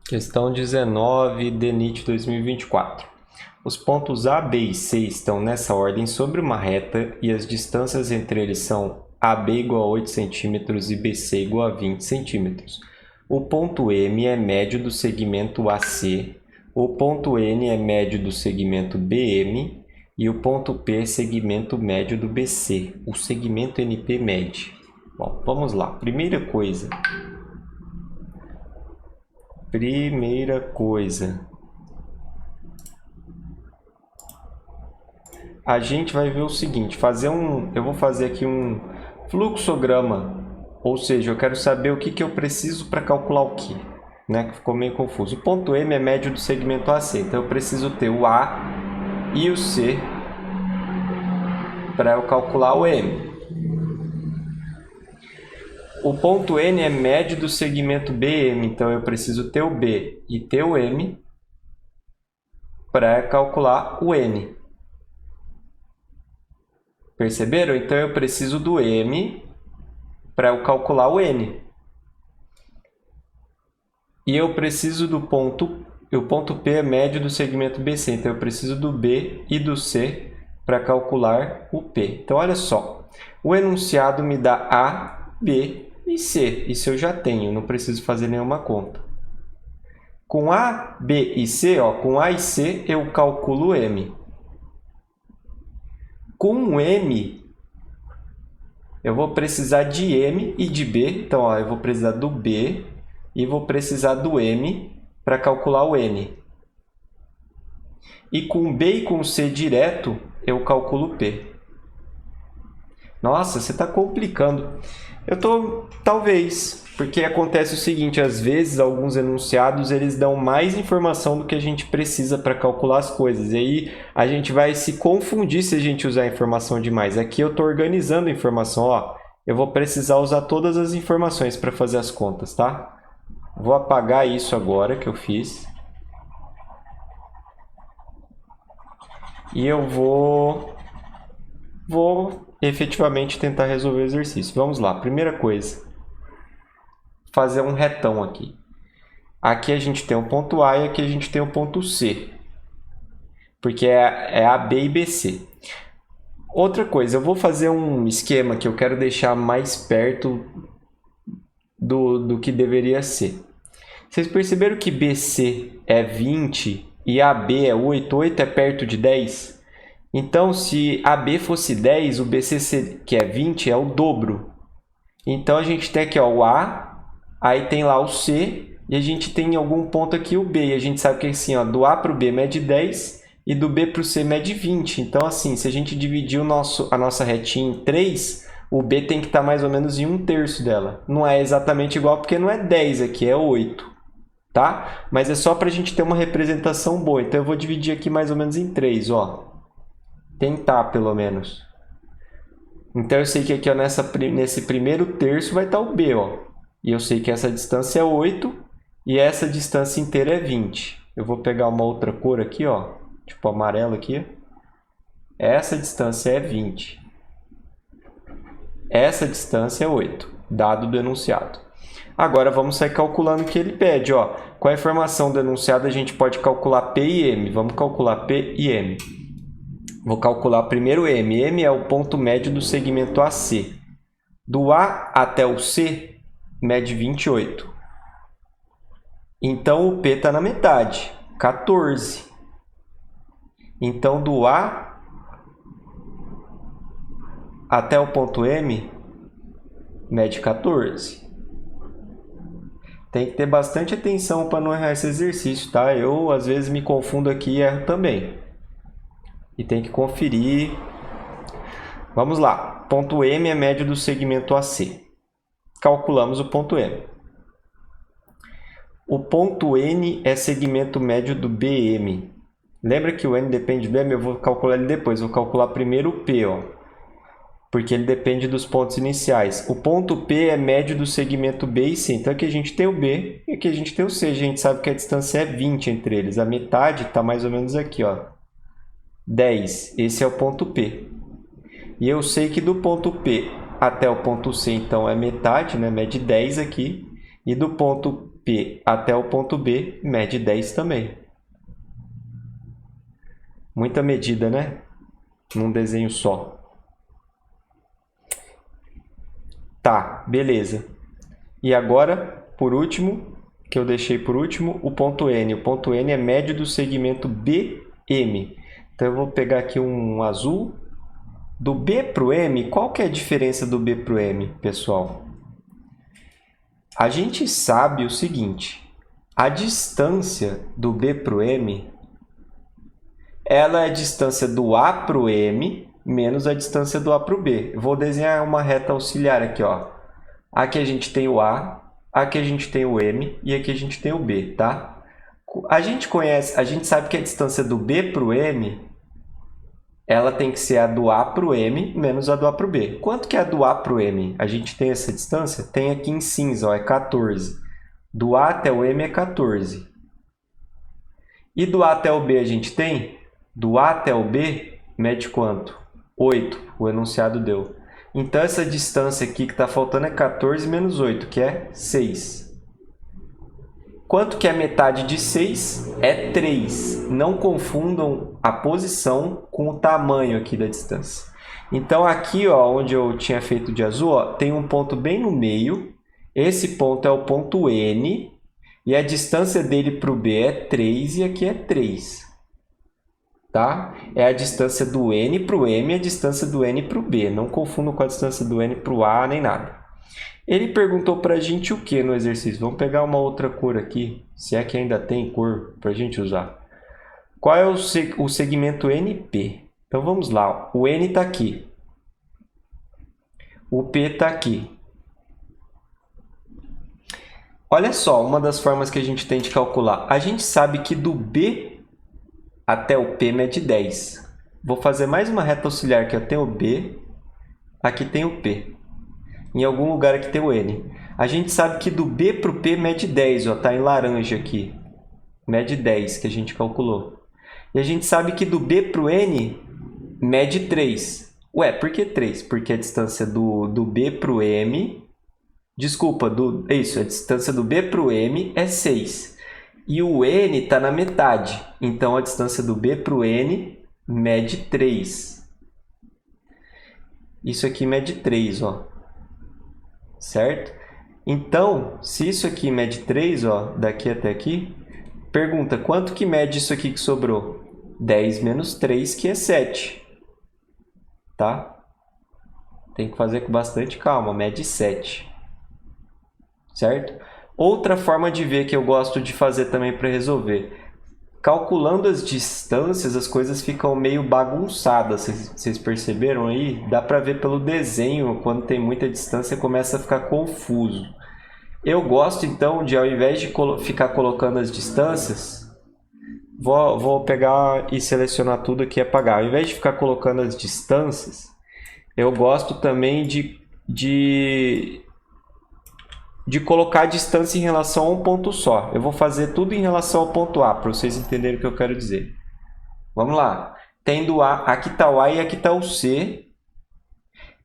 Questão 19, DENIT 2024. Os pontos A, B e C estão nessa ordem sobre uma reta e as distâncias entre eles são AB igual a 8 cm e BC igual a 20 cm. O ponto M é médio do segmento AC, o ponto N é médio do segmento BM e o ponto P é segmento médio do BC. O segmento NP mede. Bom, vamos lá. Primeira coisa, a gente vai ver o seguinte, eu vou fazer aqui um fluxograma, ou seja, eu quero saber o que eu preciso para calcular o que, né? Que ficou meio confuso. O ponto M é médio do segmento AC, então eu preciso ter o A e o C para eu calcular o M. O ponto N é médio do segmento BM, então eu preciso ter o B e ter o M para calcular o N. Perceberam? Então eu preciso do M para eu calcular o N. E eu preciso do ponto, o ponto P é médio do segmento BC, então eu preciso do B e do C para calcular o P. Então olha só, o enunciado me dá A, B e C, isso eu já tenho, não preciso fazer nenhuma conta. Com A, B e C, com A e C eu calculo M. Com M, eu vou precisar de M e de B, então eu vou precisar do B e vou precisar do M para calcular o N. E com B e com C direto, eu calculo P. Nossa, você está complicando. Talvez, porque acontece o seguinte, às vezes alguns enunciados eles dão mais informação do que a gente precisa para calcular as coisas. E aí a gente vai se confundir se a gente usar informação demais. Aqui eu estou organizando a informação, eu vou precisar usar todas as informações para fazer as contas, tá? Vou apagar isso agora que eu fiz. E eu vou efetivamente tentar resolver o exercício. Vamos lá, primeira coisa, fazer um retão aqui. Aqui a gente tem o ponto A e aqui a gente tem o ponto C, porque é AB e BC. Outra coisa, eu vou fazer um esquema que eu quero deixar mais perto do que deveria ser. Vocês perceberam que BC é 20 e AB é 8? 8 é perto de 10? Então, se AB fosse 10, o BC, que é 20, é o dobro. Então, a gente tem aqui o A, aí tem lá o C, e a gente tem em algum ponto aqui o B. E a gente sabe que assim, do A para o B mede 10 e do B para o C mede 20. Então, assim, se a gente dividir a nossa retinha em 3, o B tem que estar mais ou menos em 1/3 dela. Não é exatamente igual, porque não é 10 aqui, é 8. Tá? Mas é só para a gente ter uma representação boa. Então, eu vou dividir aqui mais ou menos em 3, Tentar, pelo menos. Então, eu sei que aqui, nesse primeiro terço vai estar o B, E eu sei que essa distância é 8 e essa distância inteira é 20. Eu vou pegar uma outra cor aqui, tipo amarelo aqui. Essa distância é 20. Essa distância é 8, dado do enunciado. Agora, vamos sair calculando o que ele pede, Com a informação do enunciado, a gente pode calcular P e M. Vamos calcular P e M. Vou calcular primeiro M. M é o ponto médio do segmento AC. Do A até o C, mede 28. Então, o P está na metade, 14. Então, do A até o ponto M, mede 14. Tem que ter bastante atenção para não errar esse exercício, tá? Eu, às vezes, me confundo aqui e erro também. E tem que conferir. Vamos lá. Ponto M é médio do segmento AC. Calculamos o ponto M. O ponto N é segmento médio do BM. Lembra que o N depende do M? Eu vou calcular ele depois. Vou calcular primeiro o P, porque ele depende dos pontos iniciais. O ponto P é médio do segmento B e C. Então, aqui a gente tem o B e aqui a gente tem o C. A gente sabe que a distância é 20 entre eles. A metade está mais ou menos aqui, 10. Esse é o ponto P. E eu sei que do ponto P até o ponto C, então, é metade, né? Mede 10 aqui. E do ponto P até o ponto B mede 10 também. Muita medida, né? Num desenho só. Tá, beleza. E agora, por último, que eu deixei por último, o ponto N. O ponto N é médio do segmento BM. Então, eu vou pegar aqui um azul. Do B para o M, qual que é a diferença do B para o M, pessoal? A gente sabe o seguinte, a distância do B para o M, ela é a distância do A para o M menos a distância do A para o B. Eu vou desenhar uma reta auxiliar aqui, ó. Aqui a gente tem o A, aqui a gente tem o M e aqui a gente tem o B, tá? A gente sabe que a distância do B para o M, ela tem que ser a do A para o M menos a do A para o B. Quanto que é a do A para o M? A gente tem essa distância? Tem aqui em cinza, ó, é 14. Do A até o M é 14. E do A até o B a gente tem? Do A até o B mede quanto? 8, o enunciado deu. Então, essa distância aqui que está faltando é 14 menos 8, que é 6. Quanto que é metade de 6? É 3. Não confundam a posição com o tamanho aqui da distância. Então, aqui, ó, onde eu tinha feito de azul, ó, tem um ponto bem no meio. Esse ponto é o ponto N. E a distância dele para o B é 3 e aqui é 3. Tá? É a distância do N para o M e a distância do N para o B. Não confundam com a distância do N para o A nem nada. Ele perguntou para a gente o que no exercício? Vamos pegar uma outra cor aqui, se é que ainda tem cor para a gente usar. Qual é o segmento NP? Então vamos lá, o N está aqui. O P está aqui. Olha só, uma das formas que a gente tem de calcular. A gente sabe que do B até o P mede 10. Vou fazer mais uma reta auxiliar aqui. Eu tenho o B, aqui tem o P. Em algum lugar aqui tem o N. A gente sabe que do B para o P mede 10, está em laranja aqui. Mede 10, que a gente calculou. E a gente sabe que do B para o N mede 3. Ué, por que 3? Porque a distância do B para o M... Desculpa, a distância do B para o M é 6. E o N está na metade. Então, a distância do B para o N mede 3. Isso aqui mede 3, ó. Certo? Então, se isso aqui mede 3, ó, daqui até aqui, pergunta, quanto que mede isso aqui que sobrou? 10 menos 3, que é 7. Tá? Tem que fazer com bastante calma, mede 7. Certo? Outra forma de ver que eu gosto de fazer também para resolver. Calculando as distâncias, as coisas ficam meio bagunçadas. Vocês perceberam aí? Dá para ver pelo desenho, quando tem muita distância, começa a ficar confuso. Eu gosto, então, de ao invés de ficar colocando as distâncias, vou pegar e selecionar tudo aqui e apagar. Ao invés de ficar colocando as distâncias, eu gosto também de colocar a distância em relação a um ponto só. Eu vou fazer tudo em relação ao ponto A, para vocês entenderem o que eu quero dizer. Vamos lá. Tem do A, aqui está o A e aqui está o C.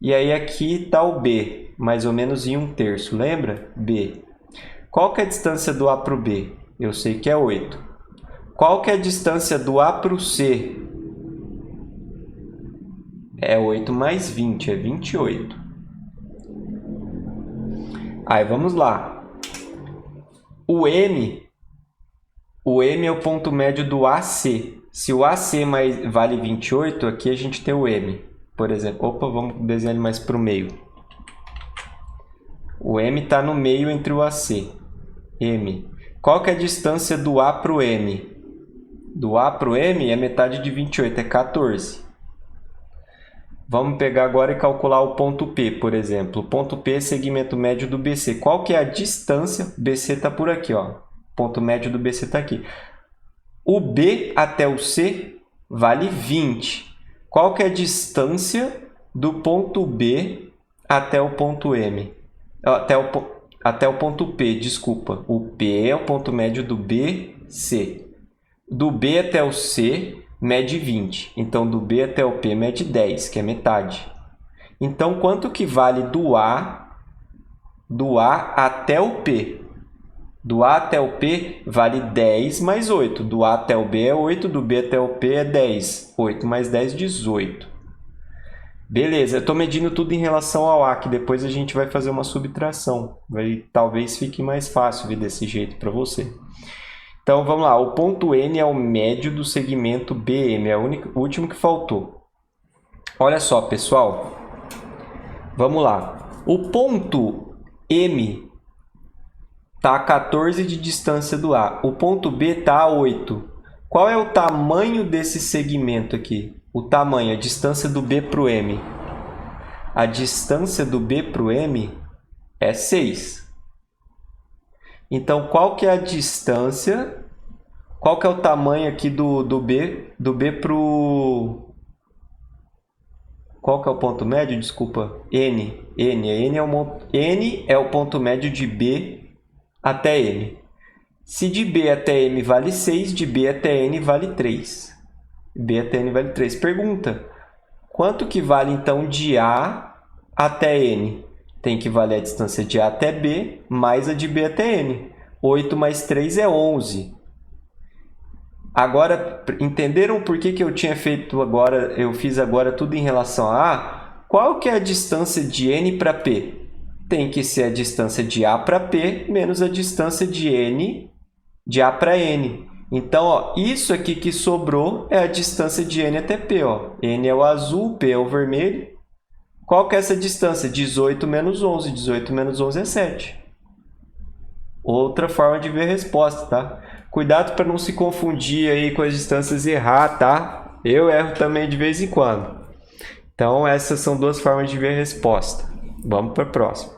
E aí aqui está o B, mais ou menos em 1/3, lembra? B. Qual que é a distância do A para o B? Eu sei que é 8. Qual que é a distância do A para o C? É 8 mais 20, é 28. Aí, vamos lá. O M é o ponto médio do AC. Se o AC vale 28, aqui a gente tem o M. Por exemplo, vamos desenhar ele mais para o meio. O M está no meio entre o AC. M. Qual que é a distância do A para o M? Do A para o M é metade de 28, é 14. Vamos pegar agora e calcular o ponto P, por exemplo. O ponto P é segmento médio do BC. Qual que é a distância? BC está por aqui, ó. O ponto médio do BC está aqui. O B até o C vale 20. Qual que é a distância do ponto B até o ponto M? Até o ponto P, desculpa. O P é o ponto médio do BC. Do B até o C mede 20. Então, do B até o P mede 10, que é metade. Então, quanto que vale do A até o P? Do A até o P vale 10 mais 8. Do A até o B é 8, do B até o P é 10. 8 mais 10, 18. Beleza, eu estou medindo tudo em relação ao A, que depois a gente vai fazer uma subtração. Talvez fique mais fácil ver desse jeito para você. Então, vamos lá. O ponto N é o médio do segmento BM. É o último que faltou. Olha só, pessoal. Vamos lá. O ponto M está a 14 de distância do A. O ponto B está a 8. Qual é o tamanho desse segmento aqui? O tamanho, a distância do B para o M. A distância do B para o M é 6. Então, qual que é a distância? Qual que é o tamanho aqui do B para o... Qual que é o ponto médio? Desculpa. N é o ponto médio de B até M. Se de B até M vale 6, de B até N vale 3. B até N vale 3. Pergunta, quanto que vale então de A até N? Tem que valer a distância de A até B mais a de B até N. 8 mais 3 é 11. Agora, entenderam por que eu tinha feito agora, eu fiz agora tudo em relação a A? Qual que é a distância de N para P? Tem que ser a distância de A para P menos a distância de N de A para N. Então, ó, isso aqui que sobrou é a distância de N até P. Ó. N é o azul, P é o vermelho. Qual que é essa distância? 18 menos 11. 18 menos 11 é 7. Outra forma de ver a resposta, tá? Cuidado para não se confundir aí com as distâncias e errar, tá? Eu erro também de vez em quando. Então, essas são duas formas de ver a resposta. Vamos para a próxima.